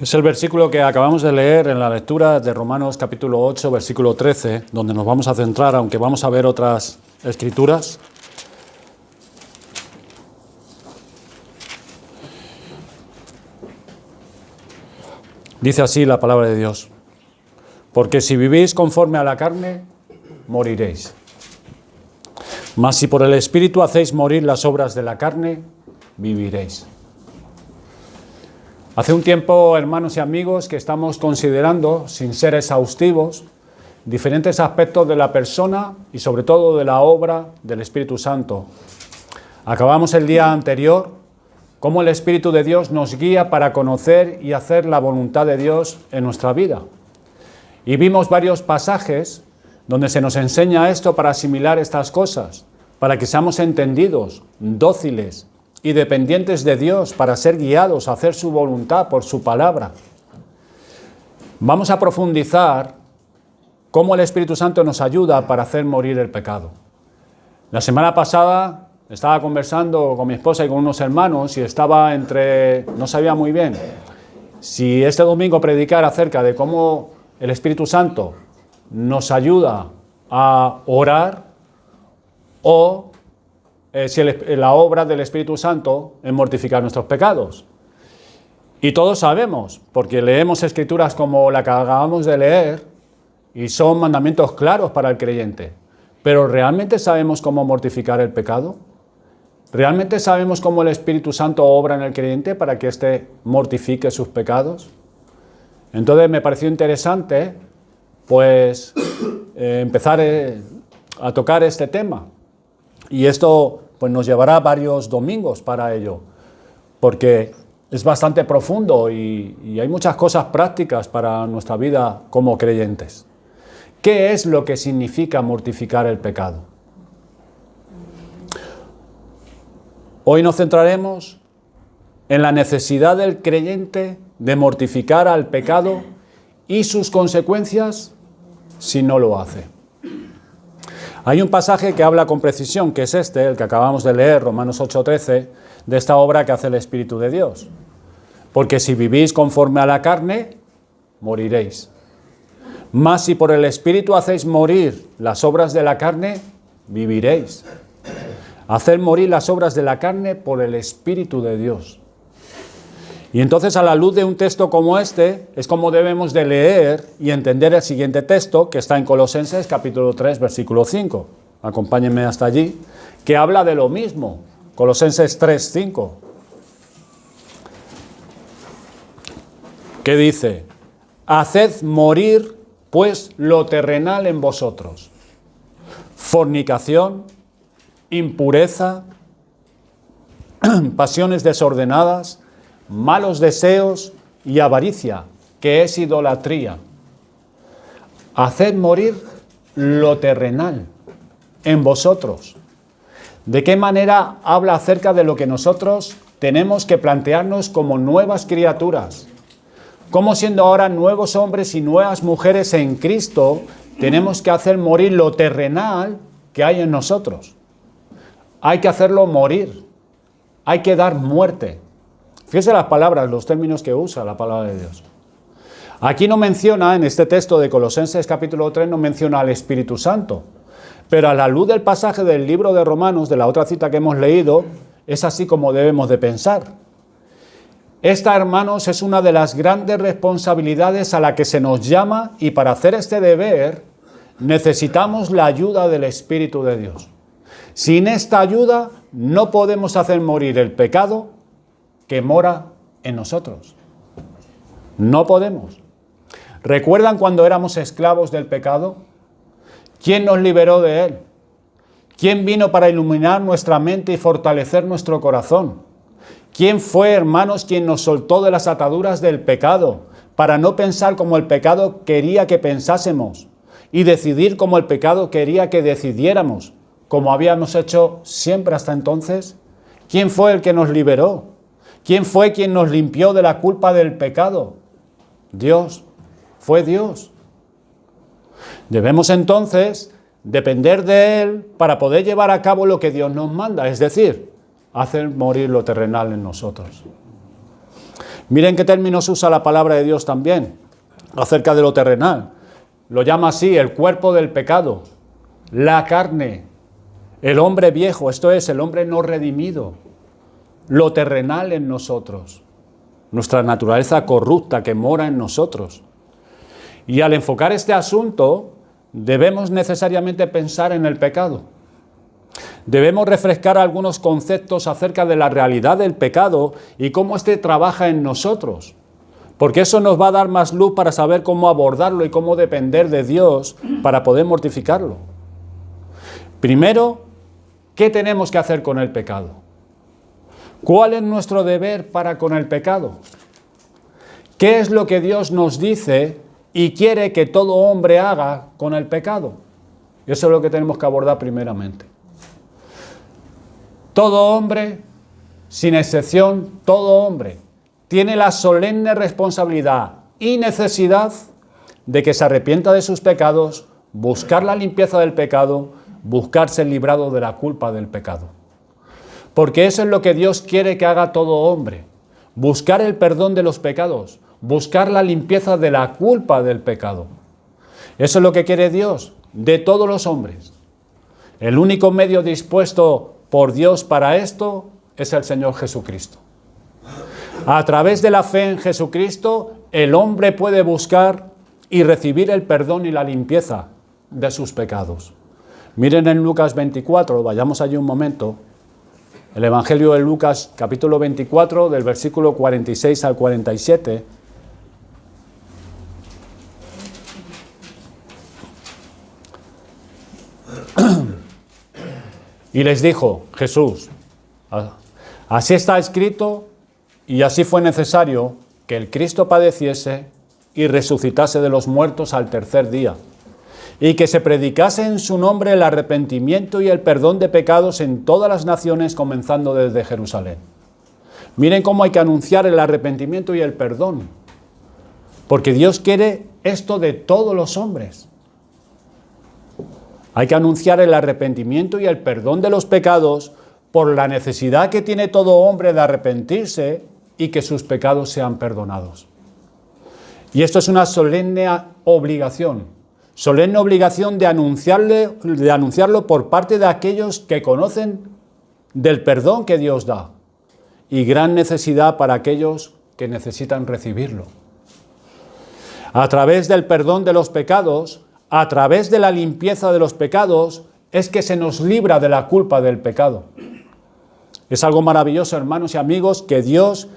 Es el versículo que acabamos de leer en la lectura de Romanos capítulo 8, versículo 13, donde nos vamos a centrar, aunque vamos a ver otras escrituras. Dice así la palabra de Dios: porque si vivís conforme a la carne, moriréis. Mas si por el Espíritu hacéis morir las obras de la carne, viviréis. Hace un tiempo, hermanos y amigos, que estamos considerando, sin ser exhaustivos, diferentes aspectos de la persona y sobre todo de la obra del Espíritu Santo. Acabamos el día anterior cómo el Espíritu de Dios nos guía para conocer y hacer la voluntad de Dios en nuestra vida. Y vimos varios pasajes donde se nos enseña esto para asimilar estas cosas, para que seamos entendidos, dóciles y dependientes de Dios para ser guiados a hacer su voluntad por su palabra. Vamos a profundizar cómo el Espíritu Santo nos ayuda para hacer morir el pecado. La semana pasada estaba conversando con mi esposa y con unos hermanos y no sabía muy bien si este domingo predicar acerca de cómo el Espíritu Santo nos ayuda a orar o si la obra del Espíritu Santo en mortificar nuestros pecados. Y todos sabemos, porque leemos escrituras como la que acabamos de leer, y son mandamientos claros para el creyente. Pero ¿realmente sabemos cómo mortificar el pecado? ¿Realmente sabemos cómo el Espíritu Santo obra en el creyente para que éste mortifique sus pecados? Entonces me pareció interesante, pues, empezar a tocar este tema. Y esto pues nos llevará varios domingos para ello, porque es bastante profundo y hay muchas cosas prácticas para nuestra vida como creyentes. ¿Qué es lo que significa mortificar el pecado? Hoy nos centraremos en la necesidad del creyente de mortificar al pecado y sus consecuencias si no lo hace. Hay un pasaje que habla con precisión, que es el que acabamos de leer, Romanos 8:13, de esta obra que hace el Espíritu de Dios. Porque si vivís conforme a la carne, moriréis. Mas si por el Espíritu hacéis morir las obras de la carne, viviréis. Hacer morir las obras de la carne por el Espíritu de Dios. Y entonces, a la luz de un texto como este, es como debemos de leer y entender el siguiente texto, que está en Colosenses capítulo 3, versículo 5. Acompáñenme hasta allí, que habla de lo mismo. Colosenses 3, 5. ¿Qué dice? Haced morir, pues, lo terrenal en vosotros. Fornicación, impureza, pasiones desordenadas, malos deseos y avaricia, que es idolatría. Haced morir lo terrenal en vosotros. ¿De qué manera habla acerca de lo que nosotros tenemos que plantearnos como nuevas criaturas? Como siendo ahora nuevos hombres y nuevas mujeres en Cristo, tenemos que hacer morir lo terrenal que hay en nosotros. Hay que hacerlo morir. Hay que dar muerte. Fíjese las palabras, los términos que usa la palabra de Dios. Aquí no menciona, en este texto de Colosenses capítulo 3, no menciona al Espíritu Santo. Pero a la luz del pasaje del libro de Romanos, de la otra cita que hemos leído, es así como debemos de pensar. Esta, hermanos, es una de las grandes responsabilidades a la que se nos llama, y para hacer este deber necesitamos la ayuda del Espíritu de Dios. Sin esta ayuda no podemos hacer morir el pecado que mora en nosotros. No podemos. ¿Recuerdan cuando éramos esclavos del pecado? ¿Quién nos liberó de él? ¿Quién vino para iluminar nuestra mente y fortalecer nuestro corazón? ¿Quién fue, hermanos, quien nos soltó de las ataduras del pecado para no pensar como el pecado quería que pensásemos y decidir como el pecado quería que decidiéramos, como habíamos hecho siempre hasta entonces? ¿Quién fue el que nos liberó? ¿Quién fue quien nos limpió de la culpa del pecado? Dios. Fue Dios. Debemos entonces depender de Él para poder llevar a cabo lo que Dios nos manda, es decir, hacer morir lo terrenal en nosotros. Miren qué términos usa la palabra de Dios también acerca de lo terrenal. Lo llama así: el cuerpo del pecado, la carne, el hombre viejo, esto es, el hombre no redimido, lo terrenal en nosotros, nuestra naturaleza corrupta que mora en nosotros. Y al enfocar este asunto, debemos necesariamente pensar en el pecado. Debemos refrescar algunos conceptos acerca de la realidad del pecado y cómo éste trabaja en nosotros, porque eso nos va a dar más luz para saber cómo abordarlo y cómo depender de Dios para poder mortificarlo. Primero, ¿qué tenemos que hacer con el pecado? ¿Cuál es nuestro deber para con el pecado? ¿Qué es lo que Dios nos dice y quiere que todo hombre haga con el pecado? Eso es lo que tenemos que abordar primeramente. Todo hombre, sin excepción, todo hombre, tiene la solemne responsabilidad y necesidad de que se arrepienta de sus pecados, buscar la limpieza del pecado, buscar ser librado de la culpa del pecado. Porque eso es lo que Dios quiere que haga todo hombre: buscar el perdón de los pecados, buscar la limpieza de la culpa del pecado. Eso es lo que quiere Dios de todos los hombres. El único medio dispuesto por Dios para esto es el Señor Jesucristo. A través de la fe en Jesucristo, el hombre puede buscar y recibir el perdón y la limpieza de sus pecados. Miren en Lucas 24, vayamos allí un momento. El Evangelio de Lucas, capítulo 24, del versículo 46 al 47. Y les dijo Jesús: así está escrito y así fue necesario que el Cristo padeciese y resucitase de los muertos al tercer día, y que se predicase en su nombre el arrepentimiento y el perdón de pecados en todas las naciones, comenzando desde Jerusalén. Miren cómo hay que anunciar el arrepentimiento y el perdón, porque Dios quiere esto de todos los hombres. Hay que anunciar el arrepentimiento y el perdón de los pecados por la necesidad que tiene todo hombre de arrepentirse y que sus pecados sean perdonados. Y esto es una solemne obligación de anunciarlo por parte de aquellos que conocen del perdón que Dios da, y gran necesidad para aquellos que necesitan recibirlo. A través del perdón de los pecados, a través de la limpieza de los pecados, es que se nos libra de la culpa del pecado. Es algo maravilloso, hermanos y amigos, que Dios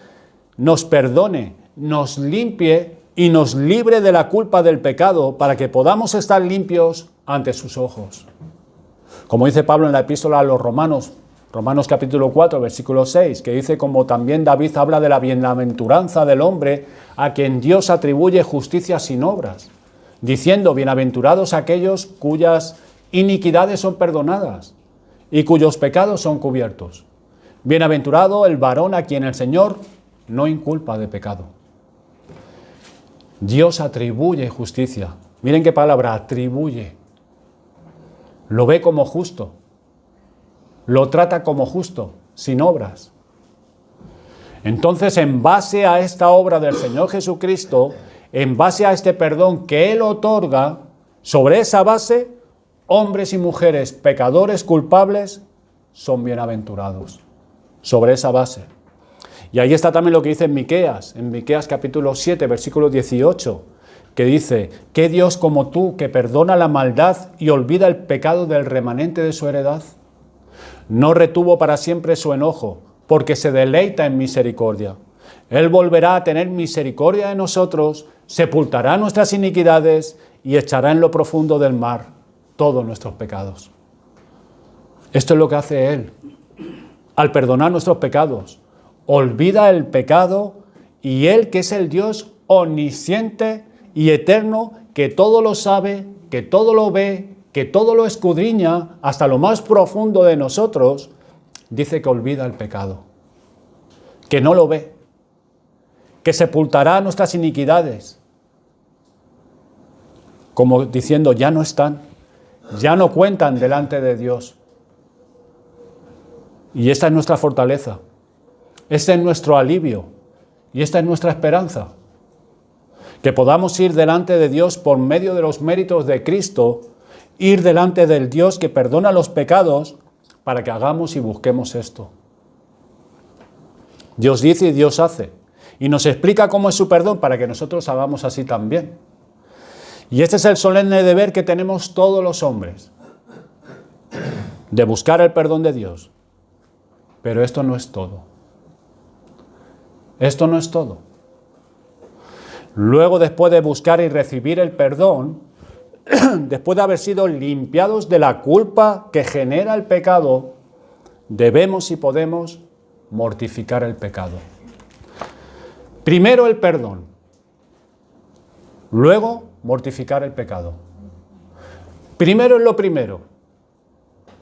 nos perdone, nos limpie y nos libre de la culpa del pecado para que podamos estar limpios ante sus ojos. Como dice Pablo en la epístola a los Romanos, Romanos capítulo 4, versículo 6, que dice: como también David habla de la bienaventuranza del hombre a quien Dios atribuye justicia sin obras, diciendo: bienaventurados aquellos cuyas iniquidades son perdonadas y cuyos pecados son cubiertos. Bienaventurado el varón a quien el Señor no inculpa de pecado. Dios atribuye justicia. Miren qué palabra: atribuye. Lo ve como justo. Lo trata como justo, sin obras. Entonces, en base a esta obra del Señor Jesucristo, en base a este perdón que Él otorga, sobre esa base, hombres y mujeres pecadores culpables son bienaventurados. Sobre esa base. Y ahí está también lo que dice en Miqueas capítulo 7, versículo 18, que dice: ¿qué Dios como tú, que perdona la maldad y olvida el pecado del remanente de su heredad? No retuvo para siempre su enojo, porque se deleita en misericordia. Él volverá a tener misericordia de nosotros, sepultará nuestras iniquidades y echará en lo profundo del mar todos nuestros pecados. Esto es lo que hace Él. Al perdonar nuestros pecados, olvida el pecado, y Él, que es el Dios omnisciente y eterno, que todo lo sabe, que todo lo ve, que todo lo escudriña hasta lo más profundo de nosotros, dice que olvida el pecado, que no lo ve, que sepultará nuestras iniquidades, como diciendo: ya no están, ya no cuentan delante de Dios. Y esta es nuestra fortaleza, este es nuestro alivio, Y esta es nuestra esperanza. Que podamos ir delante de Dios por medio de los méritos de Cristo, ir delante del Dios que perdona los pecados para que hagamos y busquemos esto. Dios dice y Dios hace. Y nos explica cómo es su perdón para que nosotros hagamos así también. Y este es el solemne deber que tenemos todos los hombres, de buscar el perdón de Dios. Pero esto no es todo. Esto no es todo. Luego, después de buscar y recibir el perdón, después de haber sido limpiados de la culpa que genera el pecado, debemos y podemos mortificar el pecado. Primero el perdón, luego mortificar el pecado. Primero es lo primero.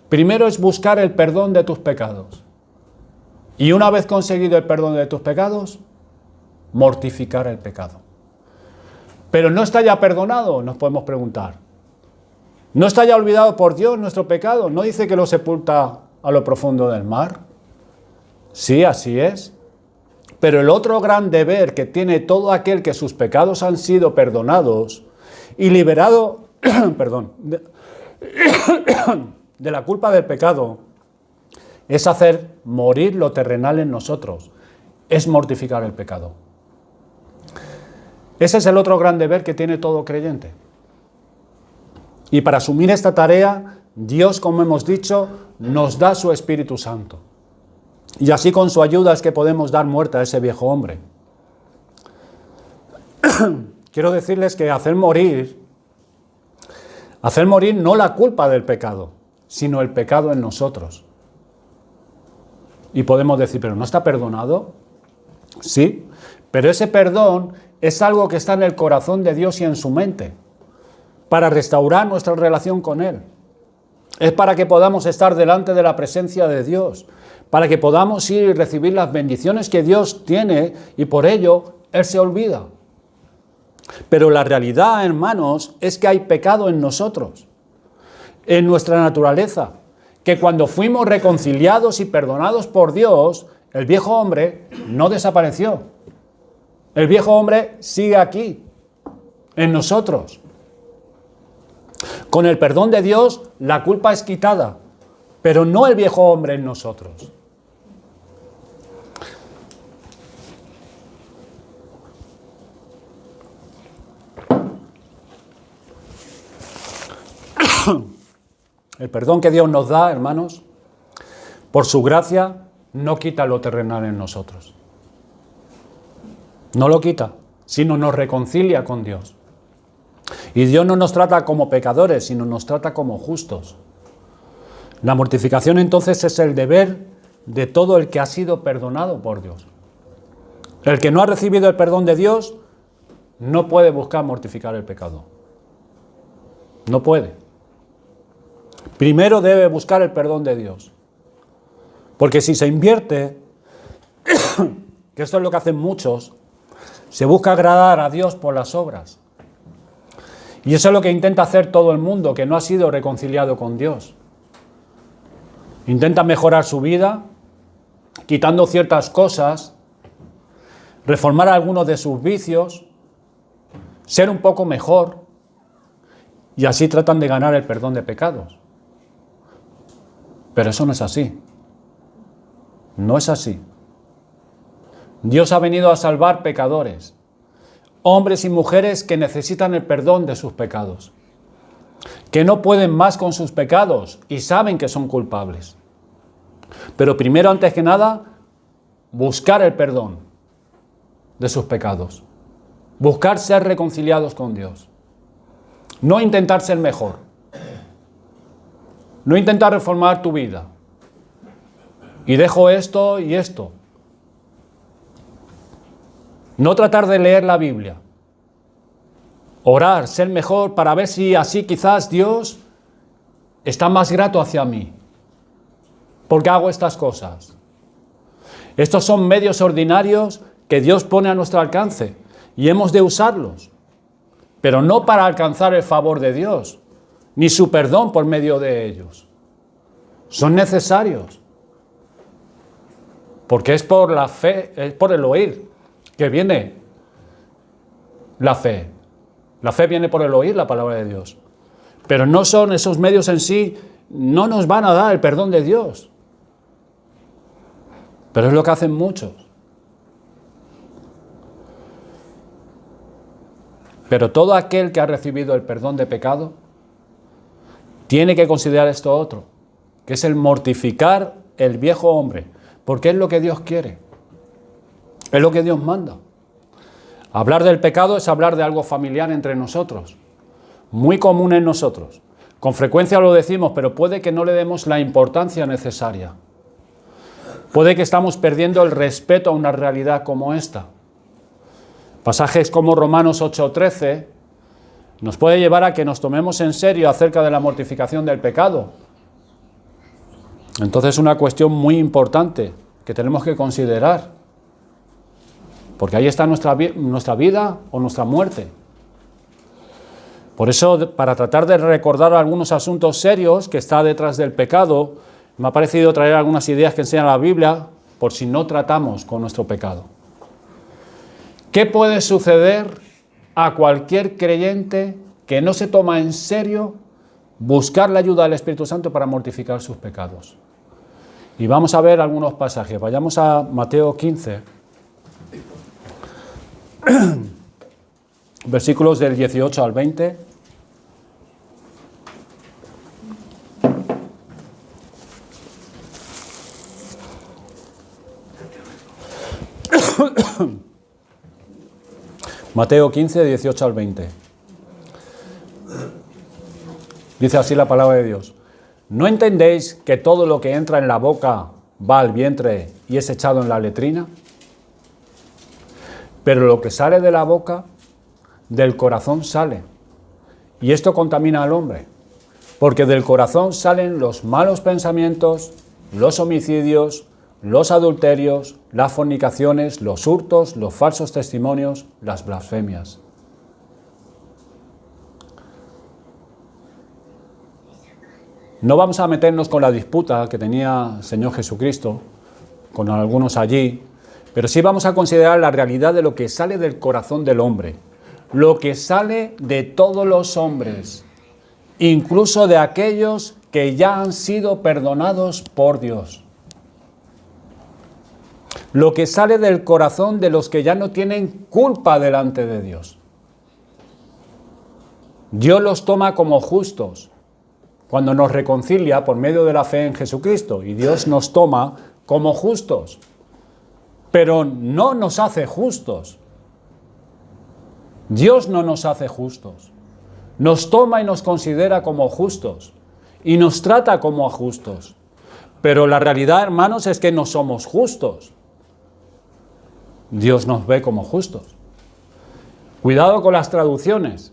Primero es buscar el perdón de tus pecados. Y una vez conseguido el perdón de tus pecados, mortificar el pecado. Pero ¿no está ya perdonado? Nos podemos preguntar. ¿No está ya olvidado por Dios nuestro pecado? ¿No dice que lo sepulta a lo profundo del mar? Sí, así es. Pero el otro gran deber que tiene todo aquel que sus pecados han sido perdonados y liberado de la culpa del pecado es hacer morir lo terrenal en nosotros, es mortificar el pecado. Ese es el otro gran deber que tiene todo creyente. Y para asumir esta tarea, Dios, como hemos dicho, nos da su Espíritu Santo. Y así con su ayuda es que podemos dar muerte a ese viejo hombre. Quiero decirles que hacer morir no la culpa del pecado, sino el pecado en nosotros. Y podemos decir, ¿pero no está perdonado? Sí, pero ese perdón es algo que está en el corazón de Dios y en su mente, para restaurar nuestra relación con Él. Es para que podamos estar delante de la presencia de Dios, para que podamos ir y recibir las bendiciones que Dios tiene y por ello Él se olvida. Pero la realidad, hermanos, es que hay pecado en nosotros, en nuestra naturaleza, que cuando fuimos reconciliados y perdonados por Dios, el viejo hombre no desapareció. El viejo hombre sigue aquí, en nosotros. Con el perdón de Dios, la culpa es quitada, pero no el viejo hombre en nosotros. El perdón que Dios nos da, hermanos, por su gracia, no quita lo terrenal en nosotros. No lo quita, sino nos reconcilia con Dios. Y Dios no nos trata como pecadores, sino nos trata como justos. La mortificación entonces es el deber de todo el que ha sido perdonado por Dios. El que no ha recibido el perdón de Dios no puede buscar mortificar el pecado. No puede. Primero debe buscar el perdón de Dios. Porque si se invierte, que esto es lo que hacen muchos, se busca agradar a Dios por las obras. Y eso es lo que intenta hacer todo el mundo que no ha sido reconciliado con Dios. Intenta mejorar su vida, quitando ciertas cosas, reformar algunos de sus vicios, ser un poco mejor, y así tratan de ganar el perdón de pecados. Pero eso no es así. No es así. Dios ha venido a salvar pecadores, hombres y mujeres que necesitan el perdón de sus pecados, que no pueden más con sus pecados y saben que son culpables. Pero primero, antes que nada, buscar el perdón de sus pecados, buscar ser reconciliados con Dios, no intentar ser mejor, no intentar reformar tu vida y dejo esto y esto. No tratar de leer la Biblia, orar, ser mejor para ver si así quizás Dios está más grato hacia mí, porque hago estas cosas. Estos son medios ordinarios que Dios pone a nuestro alcance y hemos de usarlos, pero no para alcanzar el favor de Dios, ni su perdón por medio de ellos. Son necesarios, porque es por la fe, es por el oír. que viene la fe. La fe viene por el oír la palabra de Dios. Pero no son esos medios en sí, no nos van a dar el perdón de Dios. Pero es lo que hacen muchos. Pero todo aquel que ha recibido el perdón de pecado tiene que considerar esto otro, que es el mortificar el viejo hombre, porque es lo que Dios quiere, es lo que Dios manda. Hablar del pecado es hablar de algo familiar entre nosotros, muy común en nosotros. Con frecuencia lo decimos, pero puede que no le demos la importancia necesaria. Puede que estamos perdiendo el respeto a una realidad como esta. Pasajes como Romanos 8:13 nos puede llevar a que nos tomemos en serio acerca de la mortificación del pecado. Entonces es una cuestión muy importante que tenemos que considerar, porque ahí está nuestra vida o nuestra muerte. Por eso, para tratar de recordar algunos asuntos serios que está detrás del pecado, me ha parecido traer algunas ideas que enseña la Biblia por si no tratamos con nuestro pecado. ¿Qué puede suceder a cualquier creyente que no se toma en serio buscar la ayuda del Espíritu Santo para mortificar sus pecados? Y vamos a ver algunos pasajes. Vayamos a Mateo 15, versículos del 18 al 20. Mateo 15, 18 al 20. Dice así la palabra de Dios. ¿No entendéis que todo lo que entra en la boca va al vientre y es echado en la letrina? Pero lo que sale de la boca, del corazón sale. Y esto contamina al hombre, porque del corazón salen los malos pensamientos, los homicidios, los adulterios, las fornicaciones, los hurtos, los falsos testimonios, las blasfemias. No vamos a meternos con la disputa que tenía el Señor Jesucristo con algunos allí, pero sí vamos a considerar la realidad de lo que sale del corazón del hombre, lo que sale de todos los hombres, incluso de aquellos que ya han sido perdonados por Dios. Lo que sale del corazón de los que ya no tienen culpa delante de Dios. Dios los toma como justos cuando nos reconcilia por medio de la fe en Jesucristo, y Dios nos toma como justos, pero no nos hace justos. Dios no nos hace justos. Nos toma y nos considera como justos y nos trata como a justos. Pero la realidad, hermanos, es que no somos justos. Dios nos ve como justos. Cuidado con las traducciones,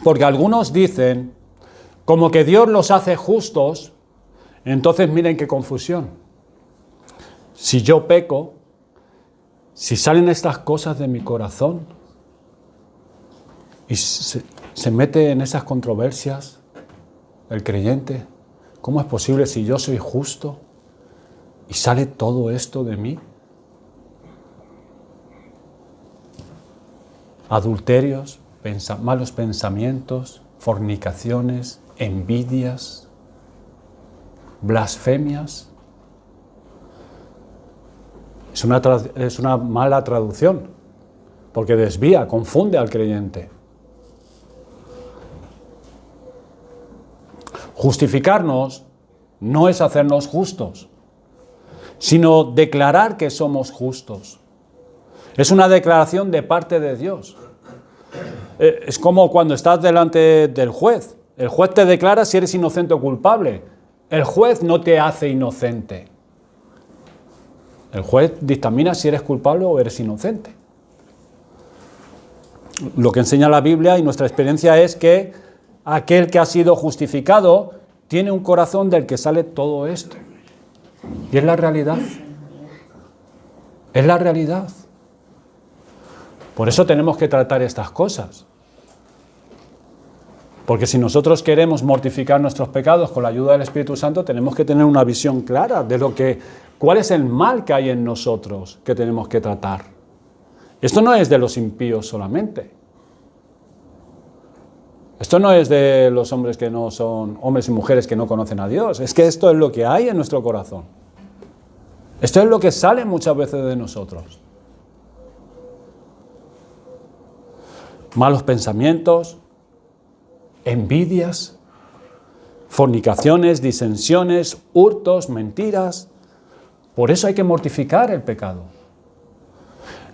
porque algunos dicen como que Dios los hace justos. Entonces miren qué confusión. Si yo peco, si salen estas cosas de mi corazón y se mete en esas controversias el creyente, ¿cómo es posible si yo soy justo y sale todo esto de mí? Adulterios, malos pensamientos, fornicaciones, envidias, blasfemias. Es una mala traducción, porque desvía, confunde al creyente. Justificarnos no es hacernos justos, sino declarar que somos justos. Es una declaración de parte de Dios. Es como cuando estás delante del juez. El juez te declara si eres inocente o culpable. El juez no te hace inocente. El juez dictamina si eres culpable o eres inocente. Lo que enseña la Biblia y nuestra experiencia es que aquel que ha sido justificado tiene un corazón del que sale todo esto. Y es la realidad. Es la realidad. Por eso tenemos que tratar estas cosas. Porque si nosotros queremos mortificar nuestros pecados con la ayuda del Espíritu Santo, tenemos que tener una visión clara de cuál es el mal que hay en nosotros que tenemos que tratar. Esto no es de los impíos solamente. Esto no es de los hombres que no son hombres y mujeres que no conocen a Dios. Es que esto es lo que hay en nuestro corazón. Esto es lo que sale muchas veces de nosotros. Malos pensamientos, envidias, fornicaciones, disensiones, hurtos, mentiras. Por eso hay que mortificar el pecado.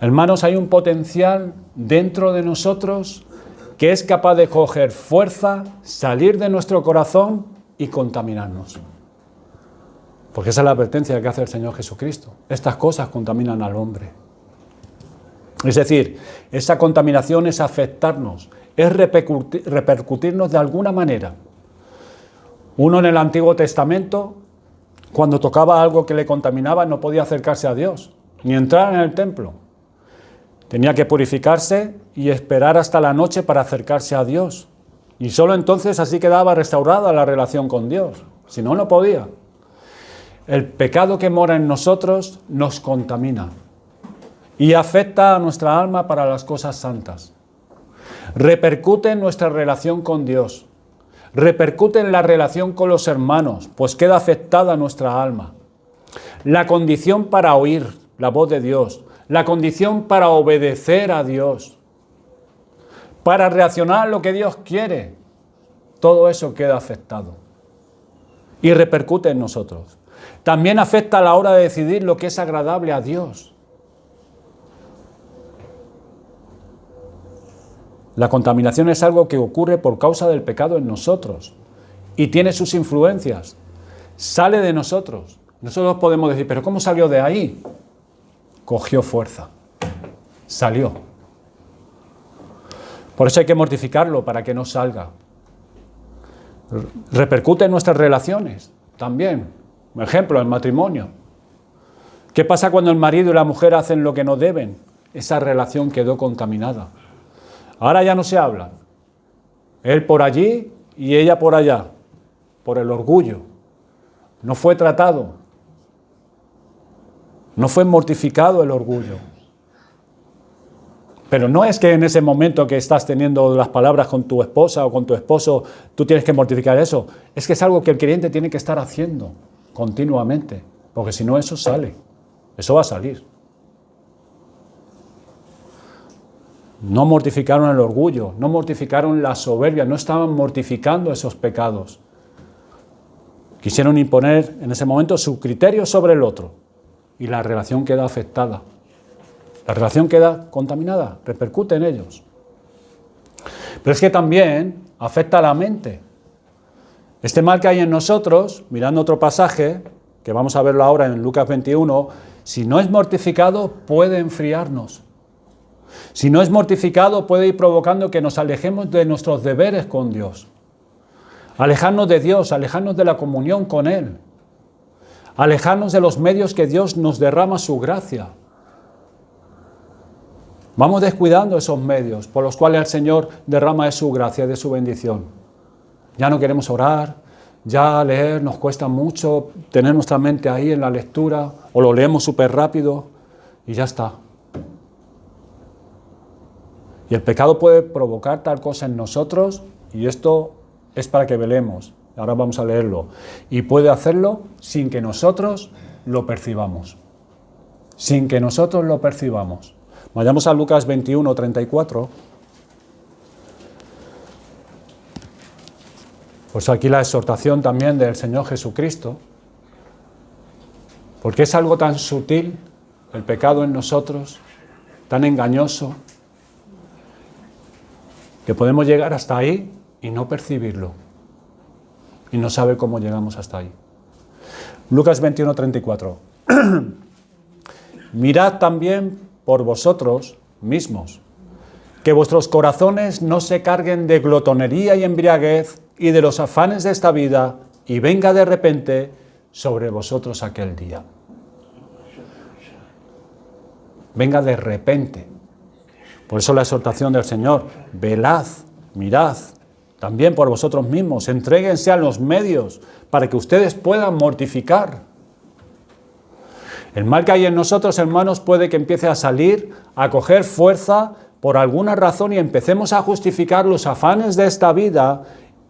Hermanos, hay un potencial dentro de nosotros que es capaz de coger fuerza, salir de nuestro corazón y contaminarnos. Porque esa es la advertencia que hace el Señor Jesucristo. Estas cosas contaminan al hombre. Es decir, esa contaminación es afectarnos, es repercutirnos de alguna manera. Uno en el Antiguo Testamento, cuando tocaba algo que le contaminaba, no podía acercarse a Dios, ni entrar en el templo. Tenía que purificarse y esperar hasta la noche para acercarse a Dios. Y solo entonces así quedaba restaurada la relación con Dios. Si no, no podía. El pecado que mora en nosotros nos contamina y afecta a nuestra alma para las cosas santas. Repercute en nuestra relación con Dios. Repercute en la relación con los hermanos, pues queda afectada nuestra alma. La condición para oír la voz de Dios, la condición para obedecer a Dios, para reaccionar a lo que Dios quiere, todo eso queda afectado y repercute en nosotros. También afecta a la hora de decidir lo que es agradable a Dios. La contaminación es algo que ocurre por causa del pecado en nosotros y tiene sus influencias. Sale de nosotros. Nosotros podemos decir, ¿pero cómo salió de ahí? Cogió fuerza. Salió. Por eso hay que mortificarlo para que no salga. Repercute en nuestras relaciones también. Por ejemplo, el matrimonio. ¿Qué pasa cuando el marido y la mujer hacen lo que no deben? Esa relación quedó contaminada. Ahora ya no se hablan. Él por allí y ella por allá, por el orgullo. No fue tratado. No fue mortificado el orgullo. Pero no es que en ese momento que estás teniendo las palabras con tu esposa o con tu esposo, tú tienes que mortificar eso. Es que es algo que el creyente tiene que estar haciendo continuamente, porque si no eso sale. Eso va a salir. No mortificaron el orgullo, no mortificaron la soberbia, no estaban mortificando esos pecados. Quisieron imponer en ese momento su criterio sobre el otro y la relación queda afectada. La relación queda contaminada, repercute en ellos. Pero es que también afecta a la mente. Este mal que hay en nosotros, mirando otro pasaje, que vamos a verlo ahora en Lucas 21, si no es mortificado puede enfriarnos. Si no es mortificado, puede ir provocando que nos alejemos de nuestros deberes con Dios. Alejarnos de Dios, alejarnos de la comunión con Él. Alejarnos de los medios que Dios nos derrama su gracia. Vamos descuidando esos medios por los cuales el Señor derrama de su gracia, de su bendición. Ya no queremos orar, ya leer nos cuesta mucho, tener nuestra mente ahí en la lectura, o lo leemos súper rápido y ya está. Y el pecado puede provocar tal cosa en nosotros, y esto es para que velemos. Ahora vamos a leerlo. Y puede hacerlo sin que nosotros lo percibamos. Sin que nosotros lo percibamos. Vayamos a Lucas 21, 34. Pues aquí la exhortación también del Señor Jesucristo. Porque es algo tan sutil, el pecado en nosotros, tan engañoso, que podemos llegar hasta ahí y no percibirlo. Y no saber cómo llegamos hasta ahí. Lucas 21, 34. Mirad también por vosotros mismos, que vuestros corazones no se carguen de glotonería y embriaguez y de los afanes de esta vida, y venga de repente sobre vosotros aquel día. Venga de repente. Por eso la exhortación del Señor, velad, mirad, también por vosotros mismos, entréguense a los medios para que ustedes puedan mortificar. El mal que hay en nosotros, hermanos, puede que empiece a salir, a coger fuerza por alguna razón y empecemos a justificar los afanes de esta vida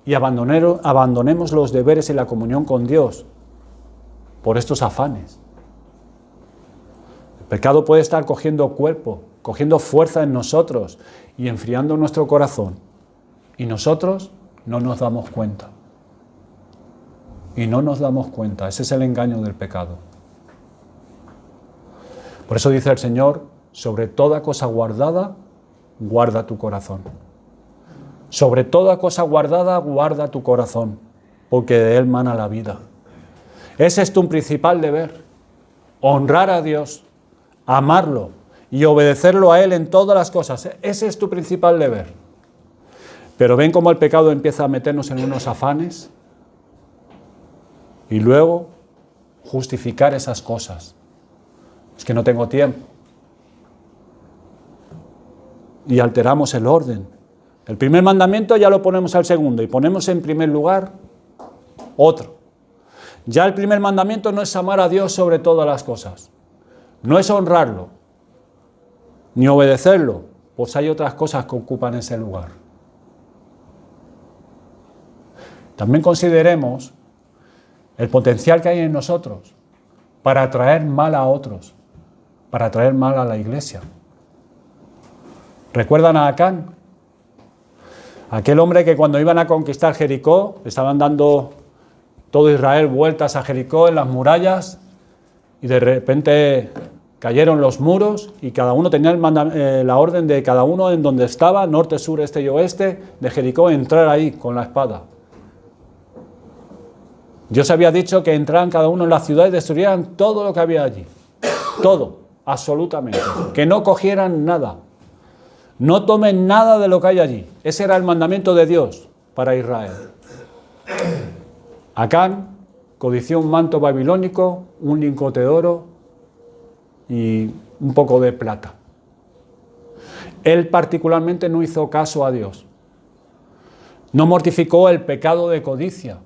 y abandonemos los deberes y la comunión con Dios por estos afanes. El pecado puede estar cogiendo cuerpo, cogiendo fuerza en nosotros y enfriando nuestro corazón. Y nosotros no nos damos cuenta. Y no nos damos cuenta. Ese es el engaño del pecado. Por eso dice el Señor, sobre toda cosa guardada, guarda tu corazón. Sobre toda cosa guardada, guarda tu corazón, porque de él mana la vida. Ese es tu principal deber, honrar a Dios, amarlo y obedecerlo a Él en todas las cosas. Ese es tu principal deber. Pero ven cómo el pecado empieza a meternos en unos afanes y luego justificar esas cosas. Es que no tengo tiempo. Y alteramos el orden. El primer mandamiento ya lo ponemos al segundo y ponemos en primer lugar otro. Ya el primer mandamiento no es amar a Dios sobre todas las cosas. No es honrarlo, ni obedecerlo, pues hay otras cosas que ocupan ese lugar. También consideremos el potencial que hay en nosotros para atraer mal a otros, para atraer mal a la iglesia. ¿Recuerdan a Acán? Aquel hombre que cuando iban a conquistar Jericó, estaban dando todo Israel vueltas a Jericó en las murallas y de repente cayeron los muros y cada uno tenía la orden de cada uno en donde estaba, norte, sur, este y oeste, de Jericó, entrar ahí con la espada. Dios había dicho que entraran cada uno en la ciudad y destruyeran todo lo que había allí. Todo, absolutamente. Que no cogieran nada. No tomen nada de lo que hay allí. Ese era el mandamiento de Dios para Israel. Acán codició un manto babilónico, un lingote de oro y un poco de plata. Él particularmente no hizo caso a Dios. No mortificó el pecado de codicia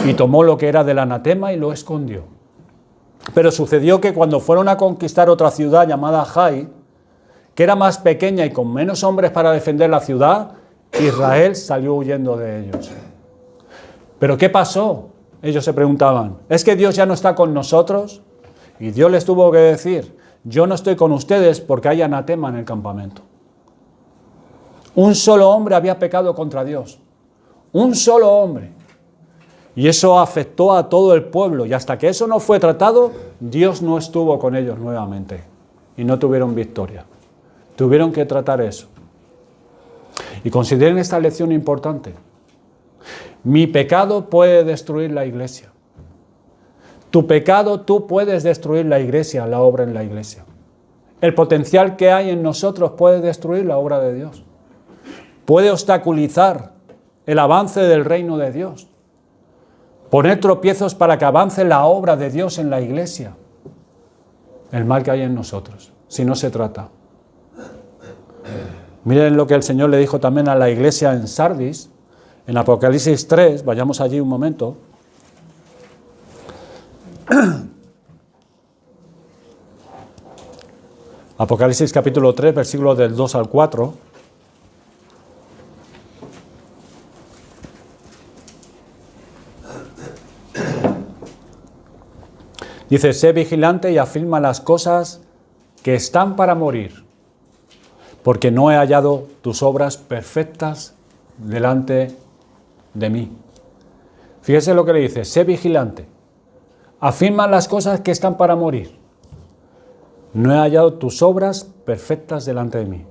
y tomó lo que era del anatema y lo escondió. Pero sucedió que cuando fueron a conquistar otra ciudad llamada Jai, que era más pequeña y con menos hombres para defender la ciudad, Israel salió huyendo de ellos. ¿Pero qué pasó? Ellos se preguntaban, ¿es que Dios ya no está con nosotros? Y Dios les tuvo que decir, yo no estoy con ustedes porque hay anatema en el campamento. Un solo hombre había pecado contra Dios. Un solo hombre. Y eso afectó a todo el pueblo. Y hasta que eso no fue tratado, Dios no estuvo con ellos nuevamente. Y no tuvieron victoria. Tuvieron que tratar eso. Y consideren esta lección importante. Mi pecado puede destruir la iglesia. Tu pecado, tú puedes destruir la iglesia, la obra en la iglesia. El potencial que hay en nosotros puede destruir la obra de Dios. Puede obstaculizar el avance del reino de Dios. Poner tropiezos para que avance la obra de Dios en la iglesia. El mal que hay en nosotros, si no se trata. Miren lo que el Señor le dijo también a la iglesia en Sardis, en Apocalipsis 3, vayamos allí un momento. Apocalipsis capítulo 3, versículos del 2 al 4. Dice, sé vigilante y afirma las cosas que están para morir, porque no he hallado tus obras perfectas delante de mí. Fíjese lo que le dice, sé vigilante, afirma las cosas que están para morir. No he hallado tus obras perfectas delante de mí.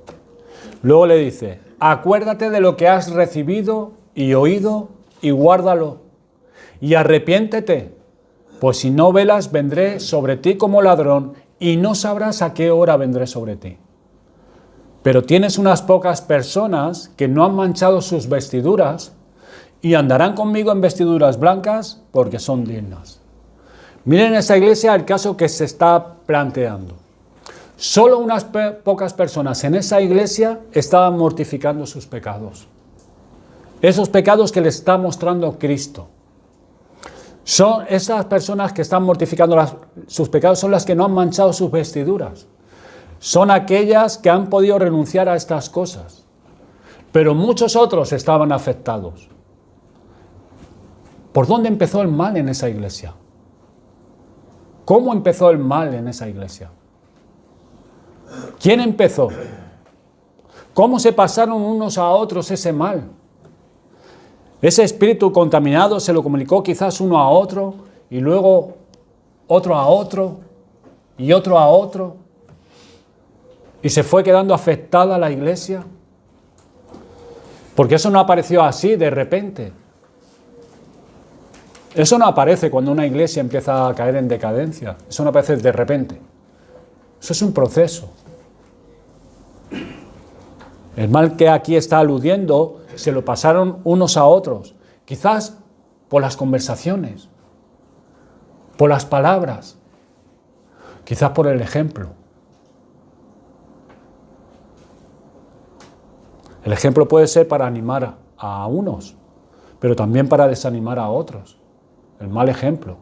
Luego le dice, acuérdate de lo que has recibido y oído y guárdalo. Y arrepiéntete, pues si no velas, vendré sobre ti como ladrón y no sabrás a qué hora vendré sobre ti. Pero tienes unas pocas personas que no han manchado sus vestiduras y andarán conmigo en vestiduras blancas porque son dignas. Miren en esta iglesia el caso que se está planteando. Solo unas pocas personas en esa iglesia estaban mortificando sus pecados. Esos pecados que le está mostrando Cristo. Son esas personas que están mortificando sus pecados, son las que no han manchado sus vestiduras. Son aquellas que han podido renunciar a estas cosas. Pero muchos otros estaban afectados. ¿Por dónde empezó el mal en esa iglesia? ¿Cómo empezó el mal en esa iglesia? ¿Quién empezó? ¿Cómo se pasaron unos a otros ese mal? Ese espíritu contaminado se lo comunicó quizás uno a otro, y luego otro a otro, y otro a otro, y se fue quedando afectada la iglesia. Porque eso no apareció así de repente. Eso no aparece cuando una iglesia empieza a caer en decadencia. Eso no aparece de repente. Eso es un proceso. El mal que aquí está aludiendo se lo pasaron unos a otros, quizás por las conversaciones, por las palabras, quizás por el ejemplo. El ejemplo puede ser para animar a unos, pero también para desanimar a otros. El mal ejemplo.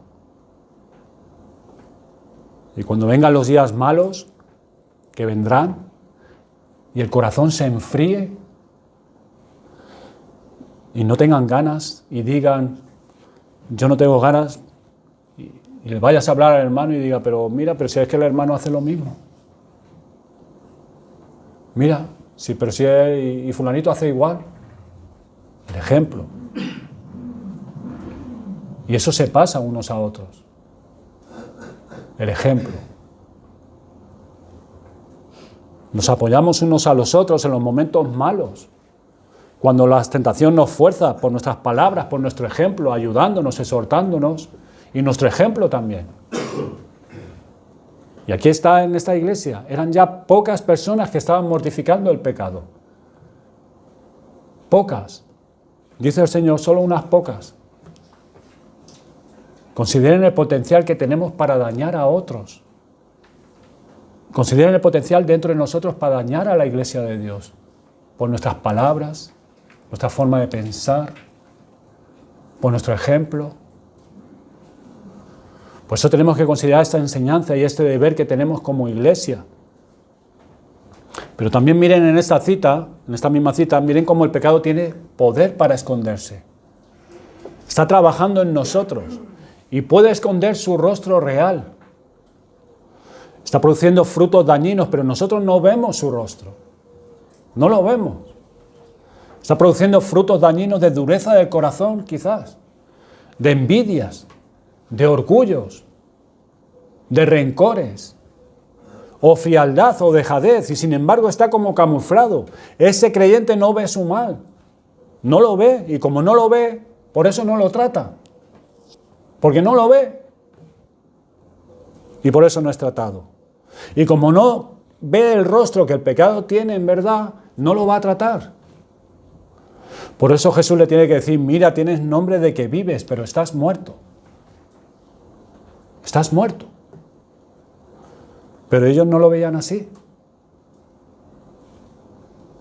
Y cuando vengan los días malos, que vendrán, y el corazón se enfríe, y no tengan ganas, y digan, yo no tengo ganas, y le vayas a hablar al hermano y diga, pero mira, pero si es que el hermano hace lo mismo. Mira, sí, pero si y fulanito hace igual. El ejemplo. Y eso se pasa unos a otros. El ejemplo. Nos apoyamos unos a los otros en los momentos malos. Cuando la tentación nos fuerza por nuestras palabras, por nuestro ejemplo, ayudándonos, exhortándonos, y nuestro ejemplo también. Y aquí está en esta iglesia, eran ya pocas personas que estaban mortificando el pecado. Pocas. Dice el Señor, solo unas pocas. Consideren el potencial que tenemos para dañar a otros. Consideren el potencial dentro de nosotros para dañar a la iglesia de Dios. Por nuestras palabras, nuestra forma de pensar, por nuestro ejemplo. Por eso tenemos que considerar esta enseñanza y este deber que tenemos como iglesia. Pero también miren en esta cita, en esta misma cita, miren cómo el pecado tiene poder para esconderse. Está trabajando en nosotros y puede esconder su rostro real. Está produciendo frutos dañinos, pero nosotros no vemos su rostro. No lo vemos. Está produciendo frutos dañinos de dureza del corazón, quizás, de envidias, de orgullos, de rencores, o frialdad o dejadez, y sin embargo está como camuflado. Ese creyente no ve su mal, no lo ve, y como no lo ve, por eso no lo trata, porque no lo ve, y por eso no es tratado. Y como no ve el rostro que el pecado tiene en verdad, no lo va a tratar. Por eso Jesús le tiene que decir, mira, tienes nombre de que vives, pero estás muerto. Estás muerto. Pero ellos no lo veían así.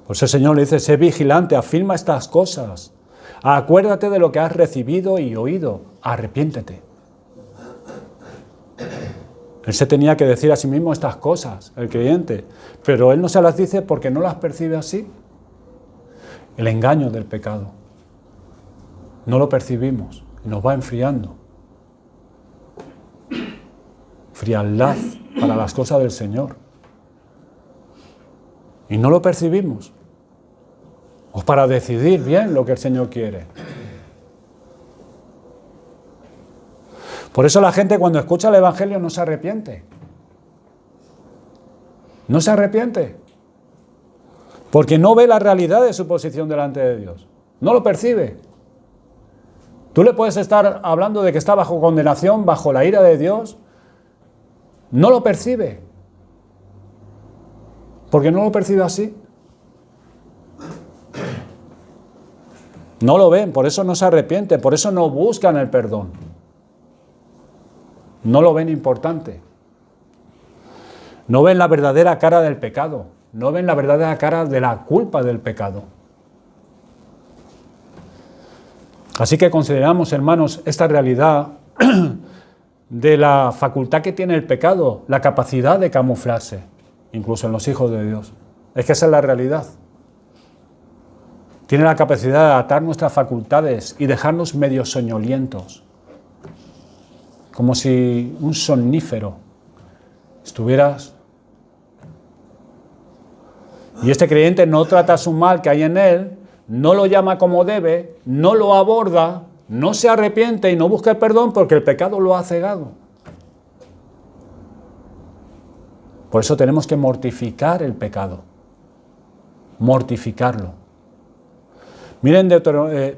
Por eso el Señor le dice, sé vigilante, afirma estas cosas. Acuérdate de lo que has recibido y oído. Arrepiéntete. Él se tenía que decir a sí mismo estas cosas, el creyente. Pero él no se las dice porque no las percibe así. El engaño del pecado. No lo percibimos y nos va enfriando. Frialdad para las cosas del Señor. Y no lo percibimos. O para decidir bien lo que el Señor quiere. Por eso la gente cuando escucha el Evangelio no se arrepiente. No se arrepiente. Porque no ve la realidad de su posición delante de Dios. No lo percibe. Tú le puedes estar hablando de que está bajo condenación, bajo la ira de Dios. No lo percibe. Porque no lo percibe así. No lo ven, por eso no se arrepienten, por eso no buscan el perdón. No lo ven importante. No ven la verdadera cara del pecado. No ven la verdadera cara de la culpa del pecado. Así que consideramos, hermanos, esta realidad de la facultad que tiene el pecado, la capacidad de camuflarse, incluso en los hijos de Dios. Es que esa es la realidad. Tiene la capacidad de atar nuestras facultades y dejarnos medio soñolientos, como si un somnífero estuvieras. Y este creyente no trata su mal que hay en él, no lo llama como debe, no lo aborda, no se arrepiente y no busca el perdón porque el pecado lo ha cegado. Por eso tenemos que mortificar el pecado, mortificarlo. Miren,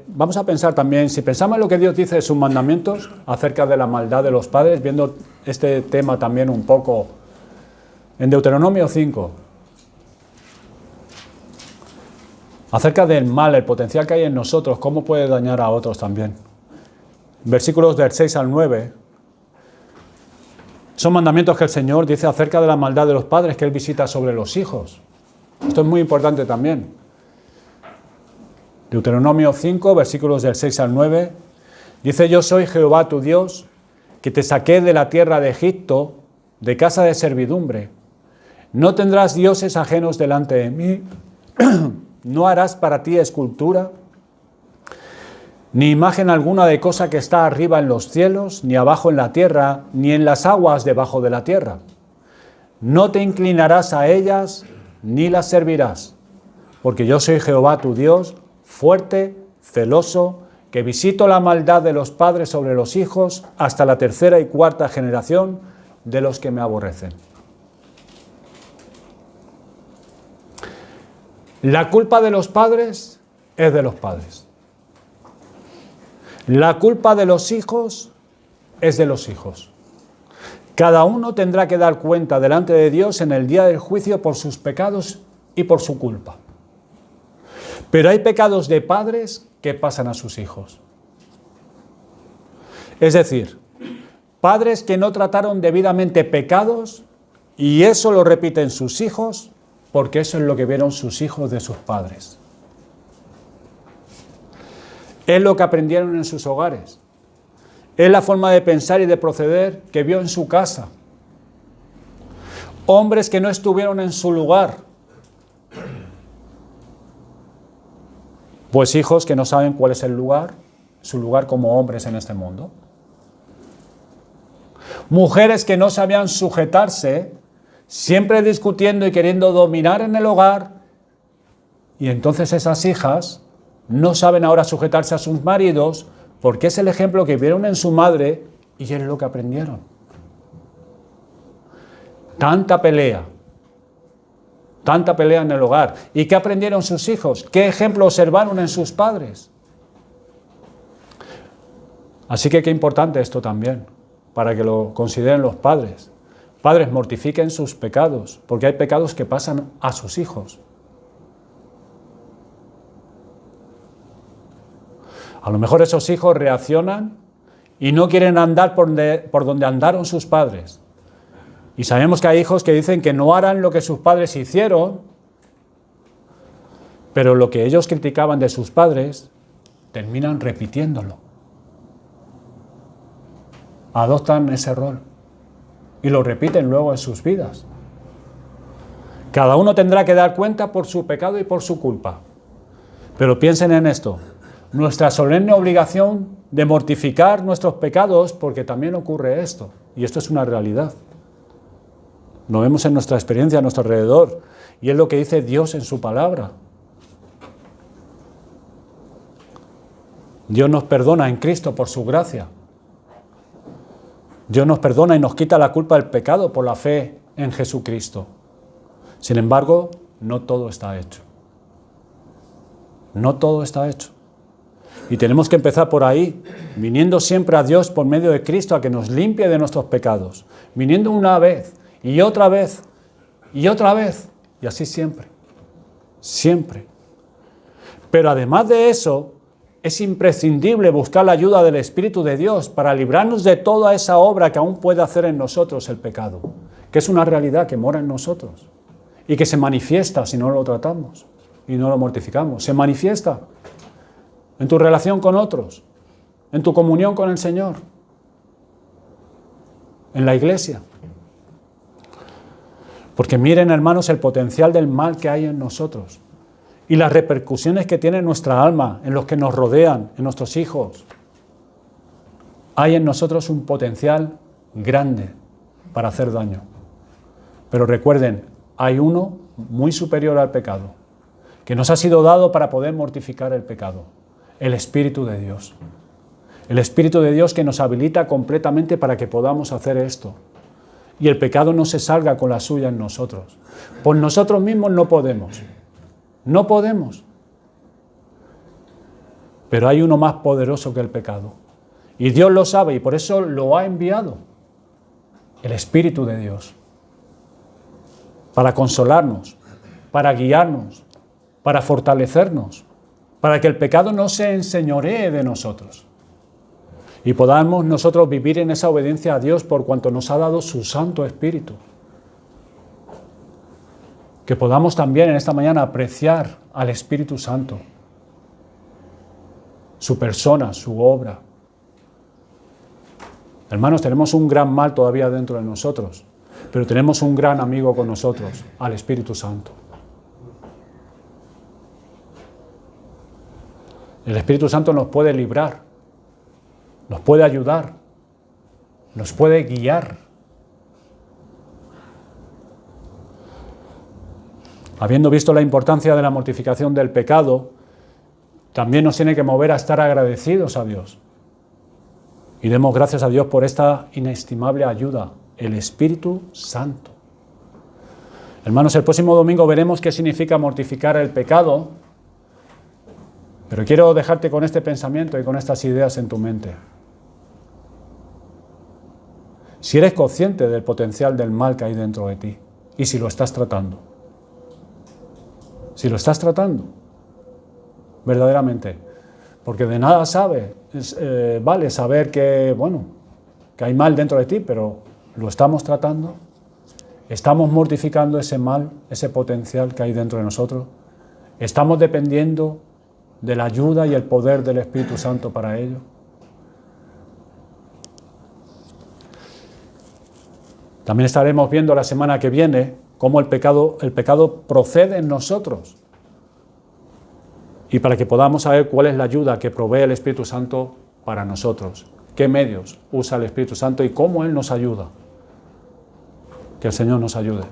vamos a pensar también, si pensamos en lo que Dios dice de sus mandamientos acerca de la maldad de los padres, viendo este tema también un poco en Deuteronomio 5, acerca del mal, el potencial que hay en nosotros, cómo puede dañar a otros también. Versículos del 6 al 9, son mandamientos que el Señor dice acerca de la maldad de los padres que Él visita sobre los hijos. Esto es muy importante también. Deuteronomio 5, versículos del 6 al 9, dice: yo soy Jehová tu Dios, que te saqué de la tierra de Egipto, de casa de servidumbre. No tendrás dioses ajenos delante de mí, no harás para ti escultura, ni imagen alguna de cosa que está arriba en los cielos, ni abajo en la tierra, ni en las aguas debajo de la tierra. No te inclinarás a ellas, ni las servirás, porque yo soy Jehová tu Dios, fuerte, celoso, que visito la maldad de los padres sobre los hijos hasta la tercera y cuarta generación de los que me aborrecen. La culpa de los padres es de los padres. La culpa de los hijos es de los hijos. Cada uno tendrá que dar cuenta delante de Dios en el día del juicio por sus pecados y por su culpa. Pero hay pecados de padres que pasan a sus hijos. Es decir, padres que no trataron debidamente pecados y eso lo repiten sus hijos porque eso es lo que vieron sus hijos de sus padres. Es lo que aprendieron en sus hogares. Es la forma de pensar y de proceder que vio en su casa. Hombres que no estuvieron en su lugar. Pues hijos que no saben cuál es su lugar como hombres en este mundo. Mujeres que no sabían sujetarse, siempre discutiendo y queriendo dominar en el hogar, y entonces esas hijas no saben ahora sujetarse a sus maridos porque es el ejemplo que vieron en su madre y es lo que aprendieron. Tanta pelea en el hogar. ¿Y qué aprendieron sus hijos? ¿Qué ejemplo observaron en sus padres? Así que qué importante esto también, para que lo consideren los padres. Padres, mortifiquen sus pecados, porque hay pecados que pasan a sus hijos. A lo mejor esos hijos reaccionan y no quieren andar por donde andaron sus padres. Y sabemos que hay hijos que dicen que no harán lo que sus padres hicieron, pero lo que ellos criticaban de sus padres, terminan repitiéndolo. Adoptan ese rol y lo repiten luego en sus vidas. Cada uno tendrá que dar cuenta por su pecado y por su culpa. Pero piensen en esto, nuestra solemne obligación de mortificar nuestros pecados, porque también ocurre esto, y esto es una realidad. Lo vemos en nuestra experiencia a nuestro alrededor, y es lo que dice Dios en su palabra. Dios nos perdona en Cristo por su gracia. Dios nos perdona y nos quita la culpa del pecado por la fe en Jesucristo. Sin embargo, no todo está hecho. No todo está hecho. Y tenemos que empezar por ahí, viniendo siempre a Dios por medio de Cristo a que nos limpie de nuestros pecados. Viniendo una vez y otra vez y otra vez. Y así siempre. Siempre. Pero además de eso, es imprescindible buscar la ayuda del Espíritu de Dios para librarnos de toda esa obra que aún puede hacer en nosotros el pecado, que es una realidad que mora en nosotros y que se manifiesta si no lo tratamos y no lo mortificamos. Se manifiesta en tu relación con otros, en tu comunión con el Señor. en la iglesia. Porque miren, hermanos, el potencial del mal que hay en nosotros y las repercusiones que tiene en nuestra alma, en los que nos rodean, en nuestros hijos. Hay en nosotros un potencial grande para hacer daño. Pero recuerden, hay uno muy superior al pecado, que nos ha sido dado para poder mortificar el pecado, el Espíritu de Dios. El Espíritu de Dios que nos habilita completamente para que podamos hacer esto. Y el pecado no se salga con la suya en nosotros. Por nosotros mismos no podemos. No podemos. Pero hay uno más poderoso que el pecado. Y Dios lo sabe y por eso lo ha enviado. El Espíritu de Dios. Para consolarnos, para guiarnos, para fortalecernos, para que el pecado no se enseñoree de nosotros. Y podamos nosotros vivir en esa obediencia a Dios por cuanto nos ha dado su Santo Espíritu. Que podamos también en esta mañana apreciar al Espíritu Santo, su persona, su obra. Hermanos, tenemos un gran mal todavía dentro de nosotros, pero tenemos un gran amigo con nosotros, al Espíritu Santo. El Espíritu Santo nos puede librar, nos puede ayudar, nos puede guiar. Habiendo visto la importancia de la mortificación del pecado, también nos tiene que mover a estar agradecidos a Dios. Y demos gracias a Dios por esta inestimable ayuda, el Espíritu Santo. Hermanos, el próximo domingo veremos qué significa mortificar el pecado, pero quiero dejarte con este pensamiento y con estas ideas en tu mente. Si eres consciente del potencial del mal que hay dentro de ti y si lo estás tratando. Si lo estás tratando, verdaderamente. Porque de nada vale saber que hay mal dentro de ti, pero ¿lo estamos tratando? ¿Estamos mortificando ese mal, ese potencial que hay dentro de nosotros? ¿Estamos dependiendo de la ayuda y el poder del Espíritu Santo para ello? También estaremos viendo la semana que viene cómo el pecado procede en nosotros. Y para que podamos saber cuál es la ayuda que provee el Espíritu Santo para nosotros. Qué medios usa el Espíritu Santo y cómo Él nos ayuda. Que el Señor nos ayude.